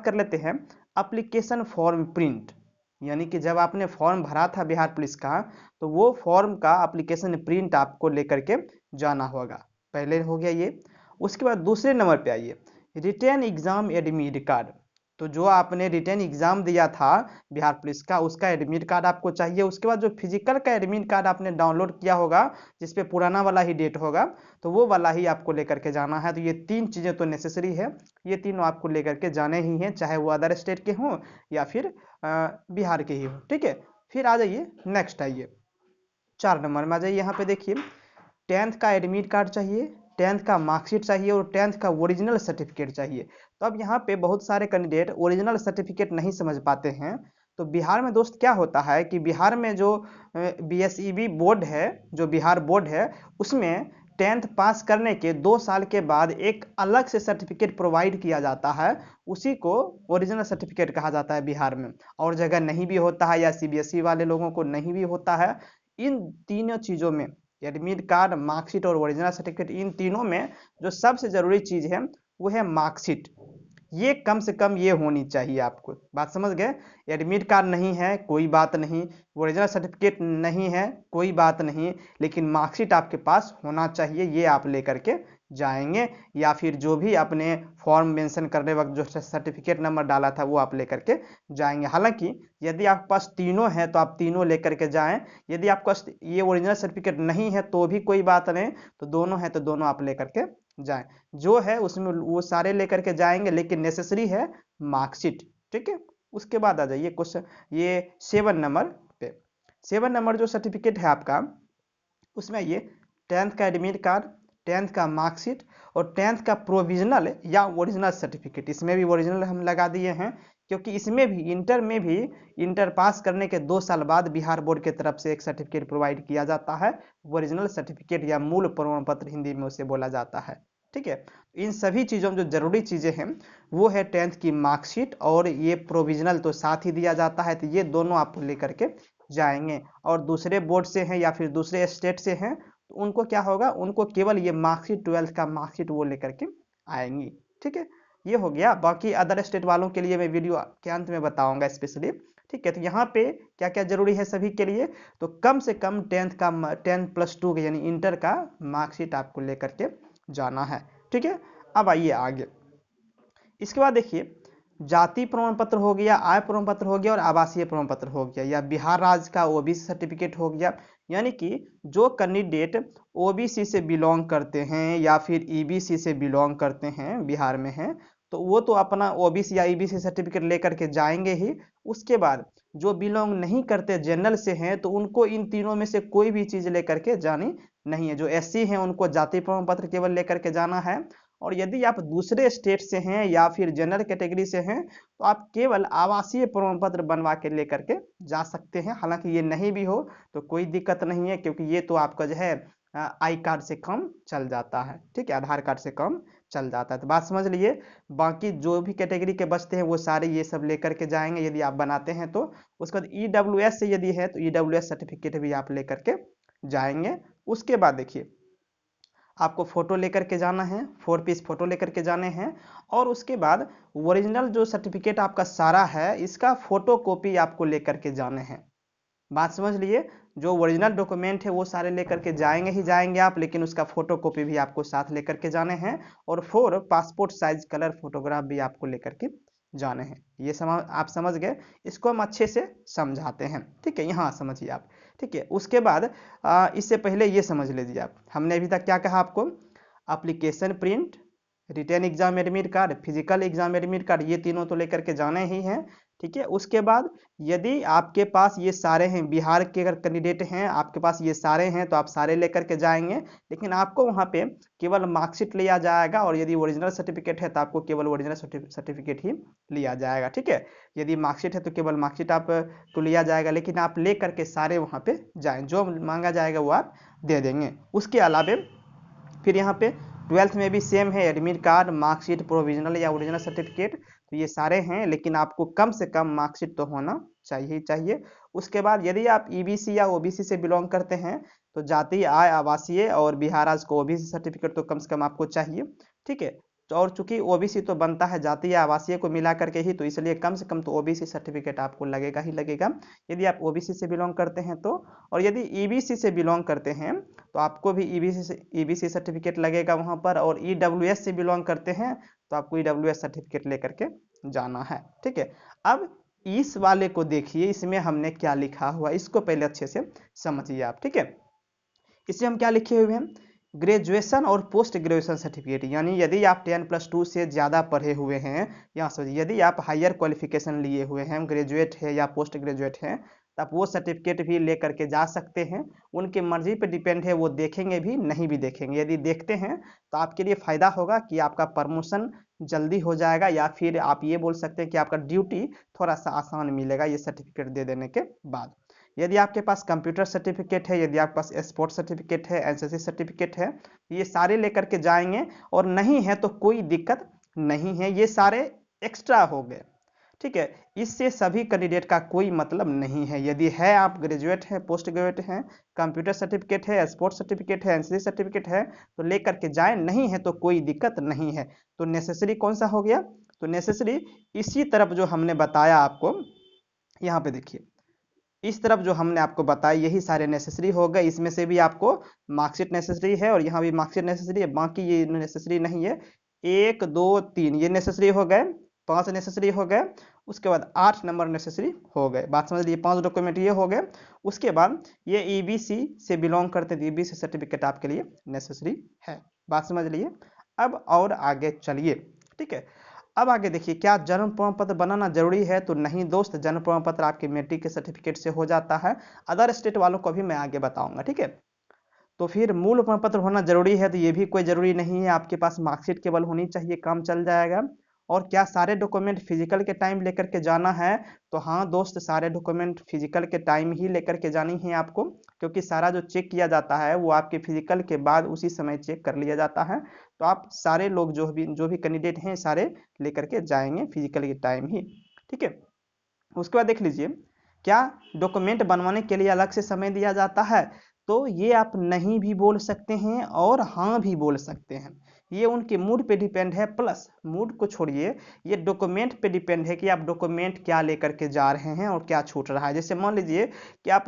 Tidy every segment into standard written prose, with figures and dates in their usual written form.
बात कर लेते हैं एप्लीकेशन फॉर्म प्रिंट, यानी कि जब आपने फॉर्म भरा था बिहार पुलिस का तो वो फॉर्म का एप्लीकेशन प्रिंट आपको लेकर के जाना होगा। पहले हो गया ये। उसके बाद दूसरे नंबर पे आइए, रिटेन एग्जाम एडमिट कार्ड। तो जो आपने रिटेन एग्जाम दिया था बिहार पुलिस का, उसका एडमिट कार्ड आपको चाहिए। उसके बाद जो फिजिकल का एडमिट कार्ड आपने डाउनलोड किया होगा जिसपे पुराना वाला ही डेट होगा, तो वो वाला ही आपको लेकर के जाना है। तो ये तीन चीज़ें तो नेसेसरी है, ये तीनों आपको लेकर के जाने ही हैं, चाहे वो अदर स्टेट के हों या फिर बिहार के ही हो। ठीक है, फिर आ जाइए नेक्स्ट आइए 4 नंबर में आ जाइए। यहाँ पे देखिए 10th का एडमिट कार्ड चाहिए, 10th का मार्कशीट चाहिए और 10th का ओरिजिनल सर्टिफिकेट चाहिए। तो अब यहाँ पे बहुत सारे कैंडिडेट ओरिजिनल सर्टिफिकेट नहीं समझ पाते हैं। तो बिहार में दोस्त क्या होता है कि बिहार में जो BSEB बोर्ड है, जो बिहार बोर्ड है, उसमें 10th पास करने के 2 साल के बाद एक अलग से सर्टिफिकेट प्रोवाइड किया जाता है, उसी को ओरिजिनल सर्टिफिकेट कहा जाता है बिहार में। और जगह नहीं भी होता है या CBSE वाले लोगों को नहीं भी होता है। इन तीनों चीज़ों में एडमिट कार्ड, मार्कशीट और ओरिजिनल सर्टिफिकेट, इन तीनों में जो सबसे ज़रूरी चीज़ है वो है मार्कशीट। ये कम से कम ये होनी चाहिए आपको। बात समझ गए? एडमिट कार्ड नहीं है कोई बात नहीं, ओरिजिनल सर्टिफिकेट नहीं है कोई बात नहीं, लेकिन मार्कशीट आपके पास होना चाहिए। ये आप लेकर के जाएंगे या फिर जो भी अपने फॉर्म मेंशन करने वक्त जो सर्टिफिकेट नंबर डाला था वो आप लेकर के जाएंगे। हालांकि यदि आपके पास तीनों है तो आप तीनों लेकर के जाएं, यदि आपके पास ये ओरिजिनल सर्टिफिकेट नहीं है तो भी कोई बात नहीं, तो दोनों है तो दोनों आप लेकर के जाएं। जो है उसमें वो सारे लेकर के जाएंगे, लेकिन नेसेसरी है मार्कशीट। ठीक है, उसके बाद आ जाइए क्वेश्चन ये 7 नंबर पे। 7 नंबर जो सर्टिफिकेट है आपका, उसमें ये 10th का एडमिट कार्ड, 10th का मार्कशीट और 10th का प्रोविजनल या ओरिजिनल सर्टिफिकेट। इसमें भी ओरिजिनल हम लगा दिए हैं क्योंकि इसमें भी इंटर में भी इंटर पास करने के 2 साल बाद बिहार बोर्ड की तरफ से एक सर्टिफिकेट प्रोवाइड किया जाता है, ओरिजिनल सर्टिफिकेट या मूल प्रमाण पत्र हिंदी में उसे बोला जाता है। ठीक है, इन सभी चीज़ों में जो जरूरी चीज़ें हैं वो है 10th की मार्कशीट और ये प्रोविजनल तो साथ ही दिया जाता है। तो ये दोनों आप लेकर के जाएंगे। और दूसरे बोर्ड से हैं या फिर दूसरे स्टेट से हैं तो उनको क्या होगा, उनको केवल ये मार्कशीट 12th का मार्कशीट वो लेकर के आएंगी। ठीक है, ये हो गया। बाकी अदर स्टेट वालों के लिए मैं वीडियो के अंत में बताऊंगा स्पेशली। ठीक है, तो यहाँ पे क्या क्या जरूरी है सभी के लिए, तो कम से कम 10th का 10+2 यानी इंटर का मार्कशीट आपको लेकर के जाना है। ठीक है, अब आइए आगे। इसके बाद देखिए जाति प्रमाण पत्र हो गया, आय प्रमाण पत्र हो गया और आवासीय प्रमाण पत्र हो गया, या बिहार राज्य का OBC सर्टिफिकेट हो गया। यानी कि जो कैंडिडेट OBC से बिलोंग करते हैं या फिर EBC से बिलोंग करते हैं बिहार में हैं, तो वो तो अपना OBC या EBC सर्टिफिकेट लेकर के जाएंगे ही। उसके बाद जो बिलोंग नहीं करते जनरल से हैं तो उनको इन तीनों में से कोई भी चीज़ लेकर के जानी नहीं है। जो SC हैं उनको जाति प्रमाण पत्र केवल लेकर के जाना है। और यदि आप दूसरे स्टेट से हैं या फिर जनरल कैटेगरी से हैं तो आप केवल आवासीय प्रमाण पत्र बनवा के लेकर के जा सकते हैं। हालांकि ये नहीं भी हो तो कोई दिक्कत नहीं है, क्योंकि ये तो आपका जो है आई कार्ड से कम चल जाता है। ठीक है, आधार कार्ड से कम चल जाता है। तो बात समझ लिए। बाकी जो भी कैटेगरी के बचते हैं वो सारे ये सब लेकर के जाएंगे यदि आप बनाते हैं तो। उसके बाद EWS से यदि है तो EWS सर्टिफिकेट भी आप लेकर के जाएंगे। उसके बाद देखिए आपको फोटो लेकर के जाना है, 4 पीस फोटो लेकर के जाने हैं। और उसके बाद ओरिजिनल जो सर्टिफिकेट आपका सारा है इसका फोटो कॉपी आपको लेकर के जाने हैं। बात समझ लिए। जो ओरिजिनल डॉक्यूमेंट है वो सारे लेकर के जाएंगे ही जाएंगे आप, लेकिन उसका फोटो कॉपी भी आपको साथ लेकर के जाने हैं। और 4 पासपोर्ट साइज कलर फोटोग्राफ भी आपको लेकर के जाने हैं। ये आप समझ गए। इसको हम अच्छे से समझाते हैं। ठीक है, यहाँ समझिए आप। ठीक है, उसके बाद इससे पहले ये समझ लीजिए आप, हमने अभी तक क्या कहा आपको, application print, written exam admit card, physical exam admit card, ये तीनों तो लेकर के जाने ही हैं। ठीक है, उसके बाद यदि आपके पास ये सारे हैं, बिहार के अगर कैंडिडेट हैं आपके पास ये सारे हैं तो आप सारे लेकर के जाएंगे, लेकिन आपको वहाँ पे केवल मार्कशीट लिया जाएगा। और यदि ओरिजिनल सर्टिफिकेट है तो आपको केवल ओरिजिनल सर्टिफिकेट ही लिया जाएगा। ठीक है, यदि मार्कशीट है तो केवल मार्कशीट आप को लिया जाएगा, लेकिन आप ले करके सारे वहाँ पे जाएं, जो मांगा जाएगा वो आप दे देंगे। उसके अलावे फिर यहाँ पे 12th में भी सेम है, एडमिट कार्ड, मार्कशीट, प्रोविजनल या ओरिजिनल सर्टिफिकेट, तो ये सारे हैं, लेकिन आपको कम से कम मार्कशीट तो होना चाहिए ही चाहिए। उसके बाद यदि आप EBC या OBC से बिलोंग करते हैं तो जाति, आय, आवासीय और बिहार राज्य को OBC सर्टिफिकेट तो कम से कम आपको चाहिए। ठीक है, और चूंकि ओबीसी तो बनता है जातीय आवासीय को मिला करके ही, तो इसलिए कम से कम तो ओबीसी सर्टिफिकेट आपको लगेगा ही लगेगा यदि आप ओबीसी से बिलोंग करते हैं तो। और यदि ईबीसी से बिलोंग करते हैं तो आपको भी ईबीसी सर्टिफिकेट लगेगा वहां पर। और ईडब्ल्यूएस से बिलोंग करते हैं तो आपको ईडब्ल्यूएस सर्टिफिकेट लेकर के जाना है। ठीक है, अब इस वाले को देखिए, इसमें हमने क्या लिखा हुआ, इसको पहले अच्छे से समझिए आप। ठीक है, इसमें हम क्या लिखे हुए हैं, ग्रेजुएशन और पोस्ट ग्रेजुएशन सर्टिफिकेट, यानी यदि आप 10+2 से ज़्यादा पढ़े हुए हैं, यहाँ समझिए यदि आप हायर क्वालिफिकेशन लिए हुए हैं, ग्रेजुएट है या पोस्ट ग्रेजुएट हैं, तो आप वो सर्टिफिकेट भी ले करके जा सकते हैं। उनकी मर्जी पे डिपेंड है, वो देखेंगे भी नहीं भी देखेंगे। यदि देखते हैं तो आपके लिए फ़ायदा होगा कि आपका प्रमोशन जल्दी हो जाएगा, या फिर आप ये बोल सकते हैं कि आपका ड्यूटी थोड़ा सा आसान मिलेगा ये सर्टिफिकेट दे देने के बाद। यदि आपके पास कंप्यूटर सर्टिफिकेट है, यदि आपके पास स्पोर्ट सर्टिफिकेट है, एनसीसी सर्टिफिकेट है, ये सारे लेकर के जाएंगे। और नहीं है तो कोई दिक्कत नहीं है, ये सारे एक्स्ट्रा हो गए। ठीक है, इससे सभी कैंडिडेट का कोई मतलब नहीं है। यदि है आप ग्रेजुएट हैं, पोस्ट ग्रेजुएट हैं, कंप्यूटर सर्टिफिकेट है, स्पोर्ट्स सर्टिफिकेट है, एनसीसी सर्टिफिकेट है, तो लेकर के जाएं, नहीं है तो कोई दिक्कत नहीं है। तो नेसेसरी कौन सा हो गया, तो नेसेसरी इसी तरफ जो हमने बताया आपको, यहाँ पे देखिए इस तरफ जो हमने आपको बताया यही सारे नेसेसरी हो गए। इसमें से भी आपको मार्कशीट नेसेसरी है और यहाँ भी मार्कशीट नेसेसरी है, बाकी ये नेसेसरी नहीं है। 1 2 3 ये नेसेसरी हो गए, 5 नेसेसरी हो गए, उसके बाद 8 नंबर नेसेसरी हो गए। बात समझ लीजिए, 5 डॉक्यूमेंट ये हो गए। उसके बाद ये ईबीसी से बिलोंग करते थे, ईबीसी सर्टिफिकेट आपके लिए नेसेसरी है। बात समझ लिए, अब और आगे चलिए। ठीक है, अब आगे देखिए, क्या जन्म प्रमाण पत्र बनाना जरूरी है, तो नहीं दोस्त, जन्म प्रमाण पत्र आपके मैट्रिक के सर्टिफिकेट से हो जाता है। अदर स्टेट वालों को भी मैं आगे बताऊंगा। ठीक है, तो फिर मूल प्रमाण पत्र होना जरूरी है, तो ये भी कोई जरूरी नहीं है, आपके पास मार्कशीट केवल होनी चाहिए, काम चल जाएगा। और क्या सारे डॉक्यूमेंट फिजिकल के टाइम लेकर के जाना है, तो हाँ दोस्त, सारे डॉक्यूमेंट फिजिकल के टाइम ही लेकर के जानी है आपको, क्योंकि सारा जो चेक किया जाता है वो आपके फिजिकल के बाद उसी समय चेक कर लिया जाता है। तो आप सारे लोग जो भी कैंडिडेट हैं सारे लेकर के जाएंगे फिजिकल के टाइम ही। ठीक है, उसके बाद देख लीजिए, क्या डॉक्यूमेंट बनवाने के लिए अलग से समय दिया जाता है, तो ये आप नहीं भी बोल सकते हैं और हाँ भी बोल सकते हैं। ये उनके मूड पे डिपेंड है, प्लस मूड को छोड़िए, ये डॉक्यूमेंट पे डिपेंड है कि आप डॉक्यूमेंट क्या लेकर के जा रहे हैं और क्या छूट रहा है। जैसे मान लीजिए कि आप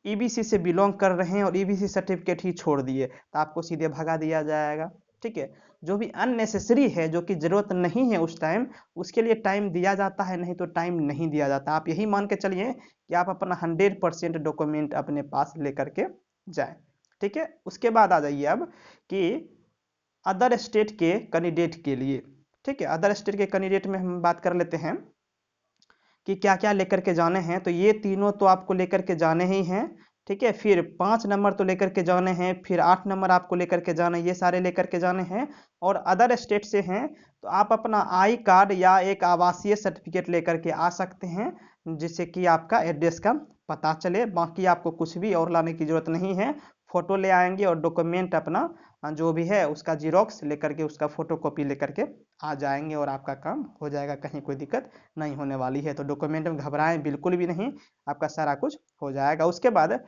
ईबीसी से बिलोंग कर रहे हैं और ईबीसी सर्टिफिकेट ही छोड़ दिए, तो आपको सीधे भगा दिया जाएगा। ठीक है, जो भी अननेसेसरी है, जो कि जरूरत नहीं है उस टाइम, उसके लिए टाइम दिया जाता है, नहीं तो टाइम नहीं दिया जाता। आप यही मान के चलिए कि आप अपना 100% डॉक्यूमेंट अपने पास लेकर के जाएं। ठीक है, उसके बाद आ जाइए अब कि अदर स्टेट के कैंडिडेट के लिए। ठीक है, अदर स्टेट के कैंडिडेट में हम बात कर लेते हैं कि क्या क्या लेकर के जाने हैं। तो ये तीनों तो आपको लेकर के जाने ही हैं। ठीक है, फिर 5 नंबर तो लेकर के जाने हैं, फिर 8 नंबर आपको लेकर के जाने, ये सारे लेकर के जाने हैं। और अदर स्टेट से हैं तो आप अपना आई कार्ड या एक आवासीय सर्टिफिकेट लेकर के आ सकते हैं, जिससे कि आपका एड्रेस का पता चले। बाकी आपको कुछ भी और लाने की जरूरत नहीं है, फोटो ले आएंगे और डॉक्यूमेंट अपना जो भी है उसका जीरोक्स लेकर के, उसका फोटो कॉपी लेकर के आ जाएंगे और आपका काम हो जाएगा, कहीं कोई दिक्कत नहीं होने वाली है। तो डॉक्यूमेंट में घबराएं बिल्कुल भी नहीं, आपका सारा कुछ हो जाएगा। उसके बाद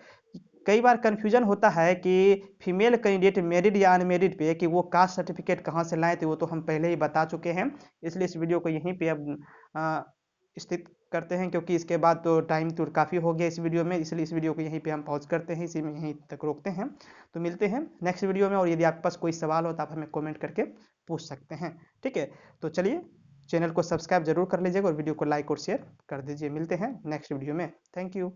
कई बार कन्फ्यूजन होता है कि फीमेल कैंडिडेट मेरिड या अनमेरिड पे कि वो कास्ट सर्टिफिकेट कहाँ से लाएं, तो वो तो हम पहले ही बता चुके हैं। इसलिए इस वीडियो को यहीं पे अब स्थित करते हैं, क्योंकि इसके बाद तो टाइम तो काफ़ी हो गया इस वीडियो में, इसलिए इस वीडियो को यहीं पे हम पॉज करते हैं, इसी में यहीं तक रोकते हैं। तो मिलते हैं नेक्स्ट वीडियो में, और यदि आपके पास कोई सवाल हो तो आप हमें कमेंट करके पूछ सकते हैं। ठीक है, तो चलिए, चैनल को सब्सक्राइब जरूर कर लीजिएगा और वीडियो को लाइक और शेयर कर दीजिए। मिलते हैं नेक्स्ट वीडियो में। Thank you.